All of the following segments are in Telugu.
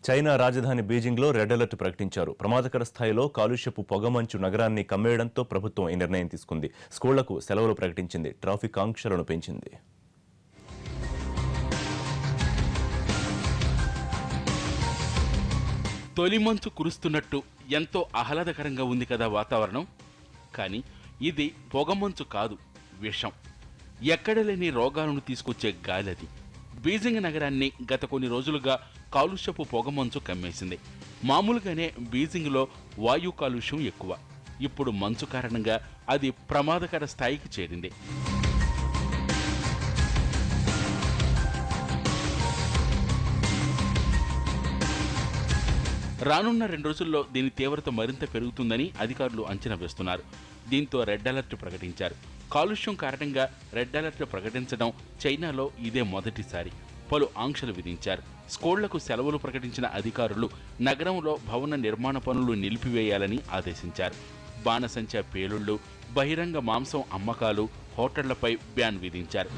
చైనా రాజధాని బీజింగ్లో రెడ్ అలర్ట్ ప్రకటించారు. ప్రమాదకర స్థాయిలో కాలుష్యపు పొగమంచు నగరాన్ని కమ్మేయడంతో ప్రభుత్వం ఈ నిర్ణయం తీసుకుంది. స్కూళ్లకు సెలవులు ప్రకటించింది. ట్రాఫిక్ ఆంక్షలను పెంచింది. తొలి మంచు కురుస్తున్నట్టు ఎంతో ఆహ్లాదకరంగా ఉంది కదా వాతావరణం. కానీ ఇది పొగమంచు కాదు, విషం. ఎక్కడ లేని రోగాలను తీసుకొచ్చే గాలది. బీజింగ్ నగరాన్ని గత కొన్ని రోజులుగా కాలుష్యపు పొగమంచు కమ్మేసింది. మామూలుగానే బీజింగ్లో వాయు కాలుష్యం ఎక్కువ. ఇప్పుడు మంచు కారణంగా అది ప్రమాదకర స్థాయికి చేరింది. రానున్న 2 రోజుల్లో దీని తీవ్రత మరింత పెరుగుతుందని అధికారులు అంచనా వేస్తున్నారు. దీంతో రెడ్ అలర్ట్ ప్రకటించారు. కాలుష్యం కారణంగా రెడ్ అలర్ట్ ప్రకటించడం చైనాలో ఇదే మొదటిసారి. పలు ఆంక్షలు విధించారు. స్కూళ్లకు సెలవులు ప్రకటించిన అధికారులు నగరంలో భవన నిర్మాణ పనులు నిలిపివేయాలని ఆదేశించారు. బాణసంచా పేలుళ్లు, బహిరంగ మాంసం అమ్మకాలు, హోటళ్లపై బ్యాన్ విధించారు.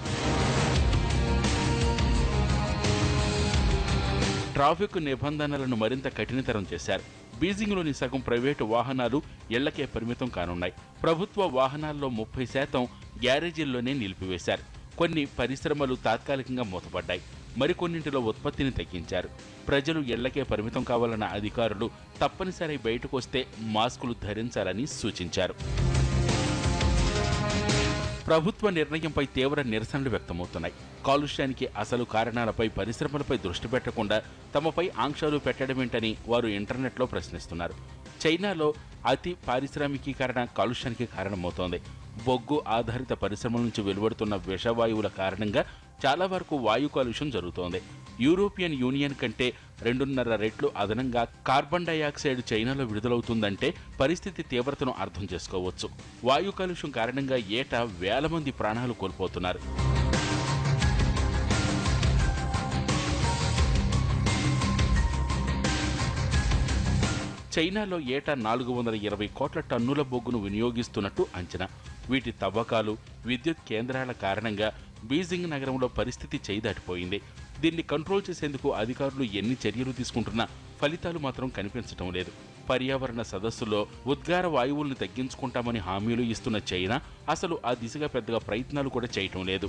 ట్రాఫిక్ నిబంధనలను మరింత కఠినతరం చేశారు. బీజింగ్లోని సగం ప్రైవేటు వాహనాలు ఇళ్లకే పరిమితం కానున్నాయి. ప్రభుత్వ వాహనాల్లో 30% గ్యారేజీల్లోనే నిలిపివేశారు. కొన్ని పరిశ్రమలు తాత్కాలికంగా మూతపడ్డాయి. మరికొన్నింటిలో ఉత్పత్తిని తగ్గించారు. ప్రజలు ఇళ్లకే పరిమితం కావాలన్న అధికారులు తప్పనిసరి బయటకు వస్తే మాస్కులు ధరించాలని సూచించారు. ప్రభుత్వ నిర్ణయంపై తీవ్ర నిరసనలు వ్యక్తమవుతున్నాయి. కాలుష్యానికి అసలు కారణాలపై పరిశ్రమలపై దృష్టి పెట్టకుండా తమపై ఆంక్షలు పెట్టడమేంటని వారు ఇంటర్నెట్లో ప్రశ్నిస్తున్నారు. చైనాలో అతి పారిశ్రామికీకరణ కాలుష్యానికి కారణమవుతోంది. బొగ్గు ఆధారిత పరిశ్రమల నుంచి వెలువడుతున్న విషవాయువుల కారణంగా చాలా వరకు వాయు కాలుష్యం జరుగుతోంది. యూరోపియన్ యూనియన్ కంటే 2.5 రెట్లు అదనంగా కార్బన్ డయాక్సైడ్ చైనాలో విడుదలవుతుందంటే పరిస్థితి తీవ్రతను అర్థం చేసుకోవచ్చు. వాయు కాలుష్యం కారణంగా ఏటా వేల మంది ప్రాణాలు కోల్పోతున్నారు. చైనాలో ఏటా 420 కోట్ల టన్నుల బొగ్గును వినియోగిస్తున్నట్టు అంచనా. వీటి తవ్వకాలు, విద్యుత్ కేంద్రాల కారణంగా బీజింగ్ నగరంలో పరిస్థితి చేయిదాటిపోయింది. దీన్ని కంట్రోల్ చేసేందుకు అధికారులు ఎన్ని చర్యలు తీసుకుంటున్నా ఫలితాలు మాత్రం కనిపించడం లేదు. పర్యావరణ సదస్సులో ఉద్గార వాయువుల్ని తగ్గించుకుంటామని హామీలు ఇస్తున్న చైనా అసలు ఆ దిశగా పెద్దగా ప్రయత్నాలు కూడా చేయటం లేదు.